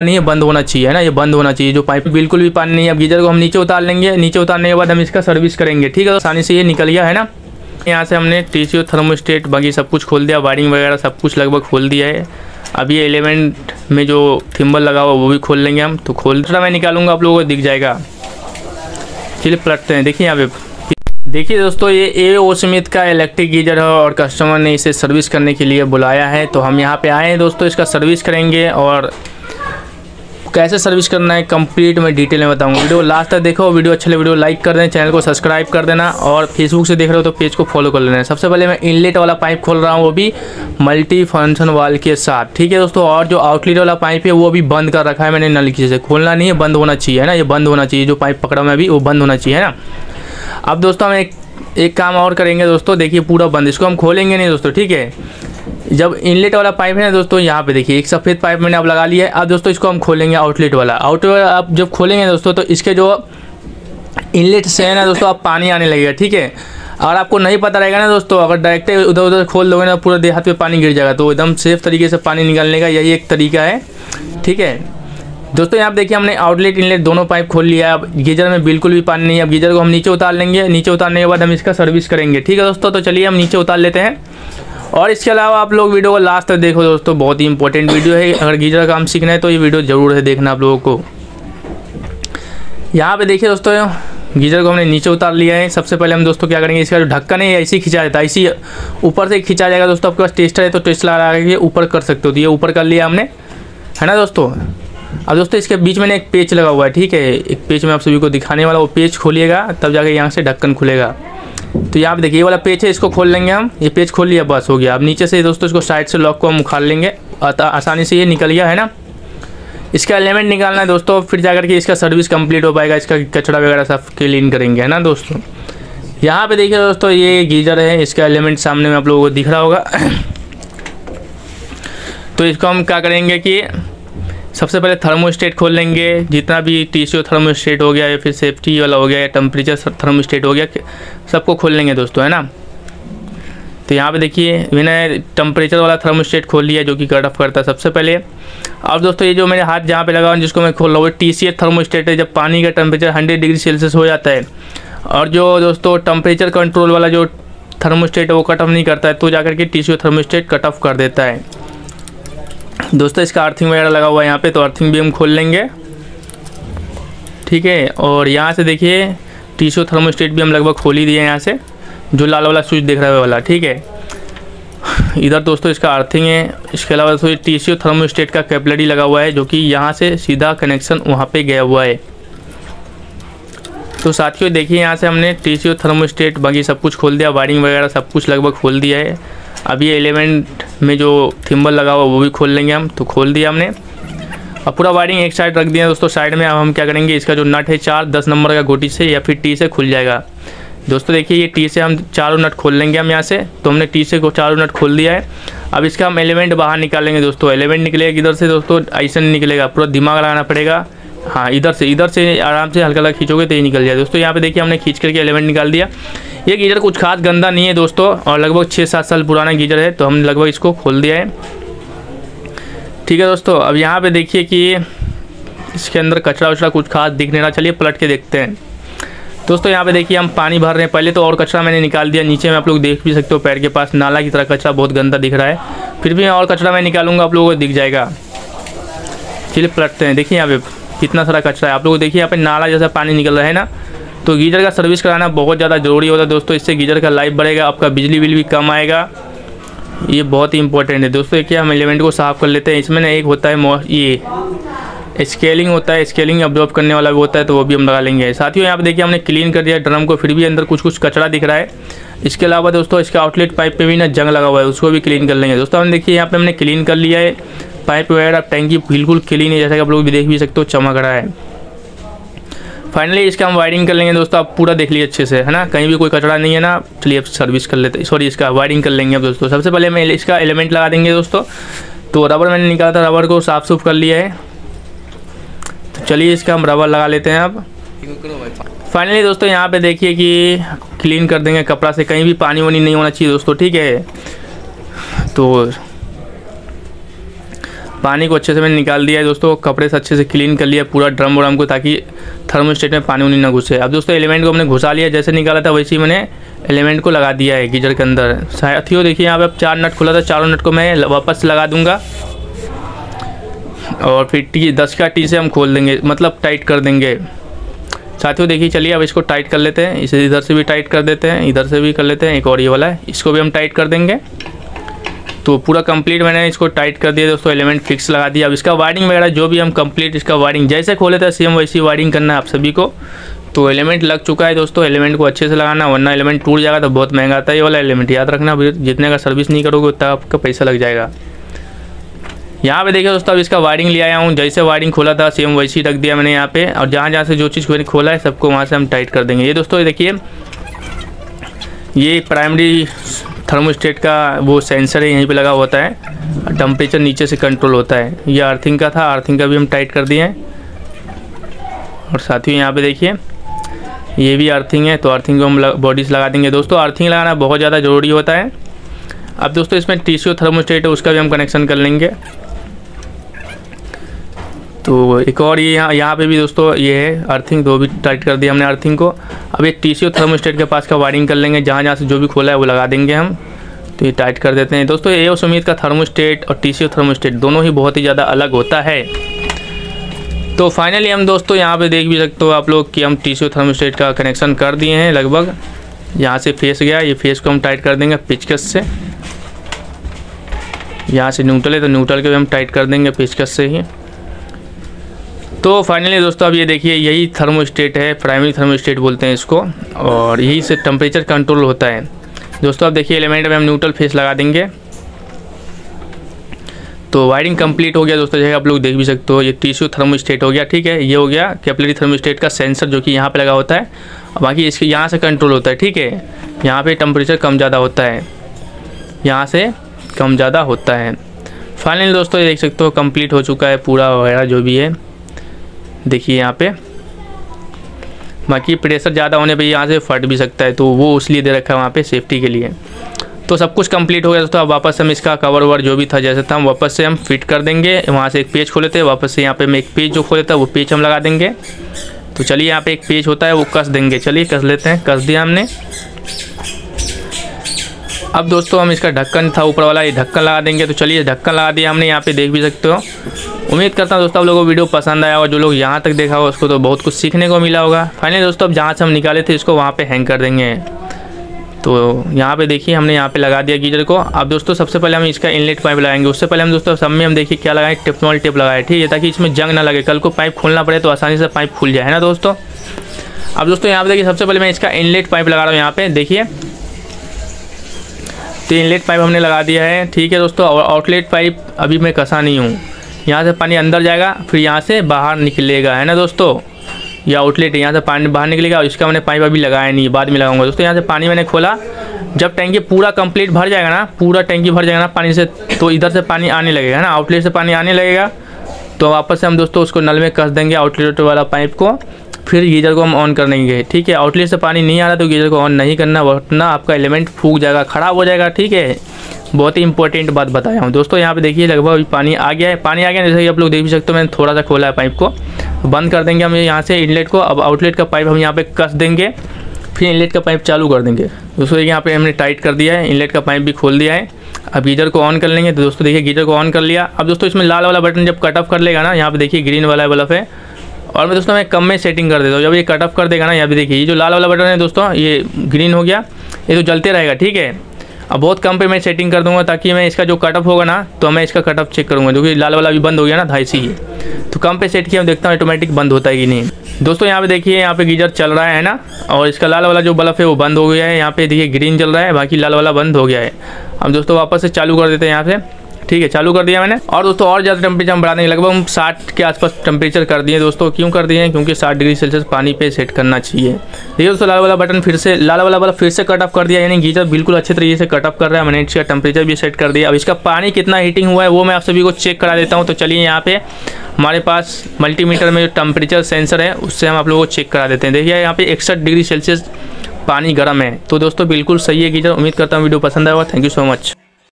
नहीं है, बंद होना चाहिए, है ना, ये बंद होना चाहिए। जो पाइप बिल्कुल भी पानी नहीं है। अब गीजर को हम नीचे उतार लेंगे, नीचे उतारने के बाद हम इसका सर्विस करेंगे, ठीक है। तो आसानी से ये निकल गया, है ना। यहाँ से हमने टीसीओ थर्मोस्टेट बाकी सब कुछ खोल दिया, वायरिंग वगैरह सब कुछ लगभग खोल दिया है। अब ये एलिमेंट में जो थिम्बल लगा हुआ वो भी खोल लेंगे हम। तो खोल मैं निकालूंगा, आप लोगों को दिख जाएगा। चलिए पलटते हैं। देखिए यहाँ पे, देखिए दोस्तों, ये ए.ओ. स्मिथ का इलेक्ट्रिक गीजर है और कस्टमर ने इसे सर्विस करने के लिए बुलाया है। तो हम यहाँ पे आए हैं दोस्तों, इसका सर्विस करेंगे और कैसे सर्विस करना है कंप्लीट मैं डिटेल में बताऊंगा। वीडियो लास्ट तक देखो, वीडियो अच्छा लगे वीडियो लाइक कर देना, चैनल को सब्सक्राइब कर देना और फेसबुक से देख रहे हो तो पेज को फॉलो कर लेना। सबसे पहले मैं इनलेट वाला पाइप खोल रहा हूँ, वो भी मल्टी फंक्शन वाल के साथ, ठीक है दोस्तों। और जो आउटलेट वाला पाइप है वो भी बंद कर रखा है मैंने नल की से, खोलना नहीं है, बंद होना चाहिए, है ना, ये बंद होना चाहिए। जो पाइप पकड़ा मैं अभी वो बंद होना चाहिए, है ना। अब दोस्तों हम एक काम और करेंगे दोस्तों, देखिए पूरा बंद, इसको हम खोलेंगे नहीं दोस्तों, ठीक है। जब इनलेट वाला पाइप है ना दोस्तों, यहाँ पे देखिए एक सफ़ेद पाइप मैंने अब लगा लिया है। अब दोस्तों इसको हम खोलेंगे आउटलेट वाला। अब जब खोलेंगे दोस्तों तो इसके जो इनलेट से है ना दोस्तों, अब पानी आने लगेगा, ठीक है। अगर आपको नहीं पता रहेगा ना दोस्तों, अगर डायरेक्ट उधर उधर खोल दोगे ना, पूरा देह हाथ पे पानी गिर जाएगा। तो एकदम सेफ तरीके से पानी निकालने का यही एक तरीका है, ठीक है दोस्तों। यहाँ पे देखिए हमने आउटलेट इनलेट दोनों पाइप खोल लिया है। अब गीजर में बिल्कुल भी पानी नहीं है। अब गीजर को हम नीचे उतार लेंगे, नीचे उतारने के बाद हम इसका सर्विस करेंगे, ठीक है दोस्तों। तो चलिए हम नीचे उतार लेते हैं। और इसके अलावा आप लोग वीडियो को लास्ट तक देखो दोस्तों, बहुत ही इंपॉर्टेंट वीडियो है। अगर गीजर का काम सीखना है तो ये वीडियो ज़रूर है देखना आप लोगों को। यहाँ पे देखिए दोस्तों, गीजर को हमने नीचे उतार लिया है। सबसे पहले हम दोस्तों क्या करेंगे, इसका जो ढक्कन है ऐसे ही खिंचा जाता है, ऐसे ऊपर से खिंचा जाएगा दोस्तों। आपके पास टेस्टर है तो टेस्टर लगा के ऊपर कर सकते हो, तो ये ऊपर कर लिया हमने, है ना दोस्तों। अब दोस्तों इसके बीच में एक पेच लगा हुआ है, ठीक है। एक पेच में आप सभी को दिखाने वाला, वो पेच खोलिएगा तब जाके यहाँ से ढक्कन खुलेगा। तो यहाँ पे देखिए ये वाला पेच है, इसको खोल लेंगे हम। ये पेच खोल लिया, बस हो गया। अब नीचे से दोस्तों इसको साइड से लॉक को हम उखाड़ लेंगे, आसानी से ये निकल गया, है ना। इसका एलिमेंट निकालना है दोस्तों, फिर जाकर के इसका सर्विस कंप्लीट हो पाएगा। इसका कचरा वगैरह सब क्लीन करेंगे, है ना दोस्तों। यहाँ पे देखिए दोस्तों, ये गीजर है, इसका एलिमेंट सामने में आप लोगों को दिख रहा होगा। तो इसको हम क्या करेंगे कि सबसे पहले थर्मोस्टेट खोल लेंगे। जितना भी टीसीओ थर्मोस्टेट हो गया या फिर सेफ्टी वाला हो गया या टेम्परेचर थर्मोस्टेट हो गया, सबको खोल लेंगे दोस्तों, है ना। तो यहाँ पे देखिए मैंने टेम्परेचर वाला थर्मोस्टेट खोल लिया जो कि कट ऑफ करता है सबसे पहले। अब दोस्तों ये जो मेरे हाथ जहाँ पे लगा हुआ जिसको मैं खोल रहा हूँ, टीसीएस थर्मोस्टेट है। जब पानी का टेम्परेचर 100 डिग्री सेल्सियस हो जाता है और जो दोस्तों टेम्परेचर कंट्रोल वाला जो थर्मोस्टेट है वो कट ऑफ नहीं करता है, तो जाकर के टीसीओ थर्मोस्टेट कट ऑफ कर देता है दोस्तों। इसका अर्थिंग वगैरह लगा हुआ है यहाँ पे, तो अर्थिंग भी हम खोल लेंगे, ठीक है। और यहाँ से देखिए टीसीओ थर्मोस्टेट भी हम लगभग खोल ही दिए यहाँ से, जो लाल वाला स्विच दिख रहा है वाला, ठीक है। इधर दोस्तों इसका अर्थिंग है। इसके अलावा दोस्तों टीसीओ थर्मोस्टेट का कैपिलरी लगा हुआ है जो कि यहाँ से सीधा कनेक्शन वहाँ पे गया हुआ है। तो साथियों देखिए यहाँ से हमने टीसीओ थर्मोस्टेट बाकी सब कुछ खोल दिया, वायरिंग वगैरह सब कुछ लगभग खोल दिया है। अब ये एलिमेंट में जो थिम्बल लगा हुआ वो भी खोल लेंगे हम। तो खोल दिया हमने। अब पूरा वायरिंग एक साइड रख दिया दोस्तों साइड में। अब हम क्या करेंगे, इसका जो नट है 10 नंबर का गोटी से या फिर टी से खुल जाएगा दोस्तों। देखिए ये टी से हम चारों नट खोल लेंगे हम यहाँ से। तो हमने टी से को चारों नट खोल दिया है। अब इसका हम एलिमेंट बाहर निकालेंगे दोस्तों। एलिमेंट निकलेगा इधर से दोस्तों, ऐसा नहीं निकलेगा, पूरा दिमाग लगाना पड़ेगा। हाँ इधर से आराम से हल्का हल्का खींचोगे तो ये निकल जाए दोस्तों। यहाँ पे देखिए हमने खींच करके एलिमेंट निकाल दिया। ये गीजर कुछ खास गंदा नहीं है दोस्तों और लगभग 6-7 साल पुराना गीजर है, तो हम लगभग इसको खोल दिया है, ठीक है दोस्तों। अब यहाँ पे देखिए कि इसके अंदर कचरा वचरा कुछ खास दिख नहीं रहा, चलिए पलट के देखते हैं दोस्तों। यहाँ पे देखिए हम पानी भर रहे हैं। पहले तो और कचरा मैंने निकाल दिया, नीचे में आप लोग देख भी सकते हो पैर के पास नाला की तरह कचरा बहुत गंदा दिख रहा है। फिर भी और कचरा मैं निकालूंगा, आप लोगों को दिख जाएगा। चलिए पलटते हैं। देखिए यहाँ पे कितना सारा कचरा है, आप लोग देखिए यहाँ पे नाला जैसा पानी निकल रहा है ना। तो गीजर का सर्विस कराना बहुत ज़्यादा ज़रूरी होता है दोस्तों। इससे गीजर का लाइफ बढ़ेगा, आपका बिजली बिल भी कम आएगा। ये बहुत ही इंपॉर्टेंट है दोस्तों। क्या हम एलिमेंट को साफ़ कर लेते हैं। इसमें ना एक होता है ये स्केलिंग होता है, स्केलिंग अब्जॉर्ब करने वाला भी होता है, तो वो भी हम लगा लेंगे। साथियों यहाँ पे देखिए हमने क्लीन कर दिया ड्रम को, फिर भी अंदर कुछ कचरा दिख रहा है। इसके अलावा दोस्तों इसका आउटलेट पाइप पे भी ना जंग लगा हुआ है, उसको भी क्लीन कर लेंगे दोस्तों। हम देखिए यहाँ पे हमने क्लीन कर लिया है। पाइप वगैरह टैंकी बिल्कुल क्लीन है, जैसा कि आप लोग भी देख भी सकते हो, चमक रहा है। फाइनली इसका हम वायरिंग कर लेंगे दोस्तों। आप पूरा देख लीजिए अच्छे से, है ना, कहीं भी कोई कचरा नहीं है ना। चलिए अब सर्विस कर लेते हैं, सॉरी इसका वायरिंग कर लेंगे अब दोस्तों। सबसे पहले मैं इसका एलिमेंट लगा देंगे दोस्तों। तो रबर मैंने निकाला था, रबर को साफ सुफ कर लिया है। तो चलिए इसका हम रबर लगा लेते हैं अब। फाइनली दोस्तों यहाँ पे देखिए कि क्लीन कर देंगे कपड़ा से, कहीं भी पानी वानी नहीं होना चाहिए दोस्तों, ठीक है। तो पानी को अच्छे से मैंने निकाल दिया है दोस्तों, कपड़े से अच्छे से क्लीन कर लिया पूरा ड्रम व्रम को, ताकि थर्मोस्टेट में पानी उनी ना घुसे। अब दोस्तों एलिमेंट को हमने घुसा लिया, जैसे निकाला था वैसे ही मैंने एलिमेंट को लगा दिया है गीजर के अंदर। साथियों देखिए यहाँ पे अब 4 नट खुला था, चारों नट को मैं वापस लगा दूंगा और फिर 10 का टी से हम खोल देंगे, मतलब टाइट कर देंगे। साथियों देखिए चलिए अब इसको टाइट कर लेते हैं, इसे इधर से भी टाइट कर देते हैं, इधर से भी कर लेते हैं, एक और ये वाला है इसको भी हम टाइट कर देंगे। तो पूरा कंप्लीट मैंने इसको टाइट कर दिया दोस्तों, एलिमेंट फिक्स लगा दिया। अब इसका वायरिंग वगैरह जो भी हम कंप्लीट इसका वायरिंग जैसे खोले थे सेम वैसी वायरिंग करना है आप सभी को। तो एलिमेंट लग चुका है दोस्तों, एलिमेंट को अच्छे से लगाना वरना एलिमेंट टूट जाएगा तो बहुत महंगा आता है ये वाला एलिमेंट, याद रखना। जितने का सर्विस नहीं करोगे उतना आपका पैसा लग जाएगा। यहाँ पे देखिए दोस्तों अब इसका वायरिंग ले आया हूँ, जैसे वायरिंग खोला था सेम वैसे ही रख दिया मैंने यहाँ पे, और जहाँ जहाँ से जो चीज़ मैंने खोला है सबको वहाँ से हम टाइट कर देंगे। ये दोस्तों देखिए ये प्राइमरी थर्मोस्टेट का वो सेंसर है, यहीं पे लगा होता है, टेम्परेचर नीचे से कंट्रोल होता है। ये अर्थिंग का था, अर्थिंग का भी हम टाइट कर दिए हैं। और साथ ही यहाँ पे देखिए ये भी अर्थिंग है, तो अर्थिंग को हम बॉडी से लगा देंगे दोस्तों। अर्थिंग लगाना बहुत ज़्यादा ज़रूरी होता है। अब दोस्तों इसमें टीसीओ थर्मोस्टेट है उसका भी हम कनेक्शन कर लेंगे। तो एक और ये यहाँ पे भी दोस्तों ये है अर्थिंग, तो भी टाइट कर दिया हमने अर्थिंग को। अब एक टीसीओ थर्मोस्टेट के पास का वायरिंग कर लेंगे, जहाँ जहाँ से जो भी खोला है वो लगा देंगे हम। तो ये टाइट कर देते हैं दोस्तों। एओ सुमित का थर्मोस्टेट और टीसीओ थर्मोस्टेट दोनों ही बहुत ही ज़्यादा अलग होता है। तो फाइनली हम दोस्तों यहाँ पे देख भी सकते हो आप लोग कि हम टीसीओ थर्मोस्टेट का कनेक्शन कर दिए हैं लगभग। यहाँ से फेस गया, ये फेस को हम टाइट कर देंगे पेचकस से। यहाँ से न्यूट्रल है तो न्यूट्रल के भी हम टाइट कर देंगे पेचकस से ही। तो फाइनली दोस्तों अब ये देखिए यही थर्मोस्टेट है, प्राइमरी थर्मोस्टेट बोलते हैं इसको, और यही से टेम्परेचर कंट्रोल होता है दोस्तों। अब देखिए एलिमेंट में हम न्यूट्रल फेस लगा देंगे। तो वायरिंग कंप्लीट हो गया दोस्तों, जैसे आप लोग देख भी सकते हो। ये टीसीओ थर्मोस्टेट हो गया, ठीक है। ये हो गया कैपिलरी थर्मोस्टेट का सेंसर जो कि यहाँ पे लगा होता है, और बाकी इसके यहाँ से कंट्रोल होता है, ठीक है। यहाँ पे टेम्परेचर कम ज़्यादा होता है, यहाँ से कम ज़्यादा होता है। फाइनली दोस्तों ये देख सकते हो कंप्लीट हो चुका है पूरा वगैरह जो भी है, देखिए यहाँ पे। बाकी प्रेशर ज़्यादा होने पे यहाँ से फट भी सकता है, तो वो इसलिए दे रखा है वहाँ पे सेफ्टी के लिए। तो सब कुछ कंप्लीट हो गया दोस्तों। अब वापस हम इसका कवर ववर जो भी था जैसे था हम वापस से हम फिट कर देंगे। वहाँ से एक पेज खोले थे, वापस से यहाँ पे मैं एक पेज जो खोले था वो पेज हम लगा देंगे। तो चलिए यहाँ पे एक पेज होता है वो कस देंगे, चलिए कस लेते हैं। कस दिया हमने। अब दोस्तों हम इसका ढक्कन था ऊपर वाला, ये ढक्कन लगा देंगे। तो चलिए ढक्कन लगा दिया हमने, यहाँ पे देख भी सकते हो। उम्मीद करता हूँ दोस्तों आप लोगों को वीडियो पसंद आया, और जो लोग यहाँ तक देखा होगा उसको तो बहुत कुछ सीखने को मिला होगा। फाइनली दोस्तों अब जहाँ से हम निकाले थे इसको वहाँ पे हैंग कर देंगे। तो यहाँ पे देखिए हमने यहाँ पे लगा दिया गीजर को। अब दोस्तों सबसे पहले हम इसका इनलेट पाइप लगाएंगे। उससे पहले हम दोस्तों सब में हम देखिए क्या लगाएं, टेपनॉल टेप लगाए, ठीक है, ताकि इसमें जंग ना लगे, कल को पाइप खोलना पड़े तो आसानी से पाइप खुल जाए, है ना दोस्तों। अब दोस्तों यहाँ पे देखिए सबसे पहले मैं इसका इनलेट पाइप लगा रहा हूँ, यहाँ पे देखिए। तो इनलेट पाइप हमने लगा दिया है, ठीक है दोस्तों। और आउटलेट पाइप अभी मैं कसा नहीं हूँ, यहाँ से पानी अंदर जाएगा फिर यहाँ से बाहर निकलेगा, है ना दोस्तों। ये आउटलेट है, यहाँ से पानी बाहर निकलेगा। और इसका मैंने पाइप अभी लगाया नहीं, बाद में लगाऊंगा दोस्तों। यहाँ से पानी मैंने खोला, जब टैंकी पूरा कंप्लीट भर जाएगा ना, पूरा टैंकी भर जाएगा ना पानी से, तो इधर से पानी आने लगेगा ना, आउटलेट से पानी आने लगेगा। तो वापस से हम दोस्तों उसको नल में कस देंगे आउटलेट वाला पाइप को, फिर गीजर को हम ऑन कर देंगे, ठीक है। आउटलेट से पानी नहीं आ रहा तो गीजर को ऑन नहीं करना, वरना आपका एलिमेंट फूक जाएगा, ख़राब हो जाएगा, ठीक है। बहुत ही इंपॉर्टेंट बात बताया हूँ दोस्तों। यहाँ पे देखिए लगभग अभी पानी आ गया है, पानी आ गया जैसे कि आप लोग देख भी सकते हो। मैंने थोड़ा सा खोला है पाइप को, बंद कर देंगे हम यहाँ से इनलेट को। अब आउटलेट का पाइप हम यहाँ पे कस देंगे, फिर इनलेट का पाइप चालू कर देंगे दोस्तों। यहाँ पे हमने टाइट कर दिया है, इनलेट का पाइप भी खोल दिया है। अब गीजर को ऑन कर लेंगे। तो दोस्तों देखिए गीजर को ऑन कर लिया। अब दोस्तों इसमें लाल वाला बटन जब कट ऑफ कर लेगा ना, यहाँ पे देखिए ग्रीन वाला बल्ब है, और मैं दोस्तों कम में सेटिंग कर देता हूँ। जब ये कट ऑफ कर देगा ना, यहाँ पे देखिए ये जो लाल वाला बटन है दोस्तों, ये ग्रीन हो गया, ये तो जलते रहेगा, ठीक है। अब बहुत कम पे मैं सेटिंग कर दूंगा, ताकि मैं इसका जो कट ऑफ होगा ना, तो मैं इसका कट ऑफ चेक करूँगा, क्योंकि लाल वाला भी बंद हो गया ना, 250 ही। तो कम पे सेट किया, मैं देखता हूँ ऑटोमेटिक बंद होता है कि नहीं। दोस्तों यहाँ पे देखिए, यहाँ पे गीजर चल रहा है ना, और इसका लाल वाला जो बल्ब है वो बंद हो गया है। यहाँ पे देखिए ग्रीन चल रहा है, बाकी लाल वाला बंद हो गया है। अब दोस्तों वापस से चालू कर देते हैं यहाँ से, ठीक है, चालू कर दिया मैंने। और दोस्तों और ज़्यादा टेम्परेचर हम बढ़ा देंगे, लगभग हम 60 के आसपास टेम्परेचर कर दिए दोस्तों। क्यों कर दिए हैं, क्योंकि 60 डिग्री सेल्सियस पानी पे सेट करना चाहिए। देखिए दोस्तों लाल वाला बटन फिर से, लाल वाला बल्ब फिर से कट ऑफ कर दिया, यानी गीजर बिल्कुल अच्छे तरीके से कट ऑफ कर रहा है। मैंने इसका टेम्परेचर भी सेट कर दिया। अब इसका पानी कितना हीटिंग हुआ है वो मैं आप सभी को चेक करा देता हूँ। तो चलिए यहाँ पे हमारे पास मल्टीमीटर में जो टेम्परेचर सेंसर है उससे हम आप लोगों को चेक करा देते हैं। देखिए यहाँ पे 61 डिग्री सेल्सियस पानी गर्म है। तो दोस्तों बिल्कुल सही है गीजर। उम्मीद करता हूँ वीडियो पसंद आएगा। Thank you so much.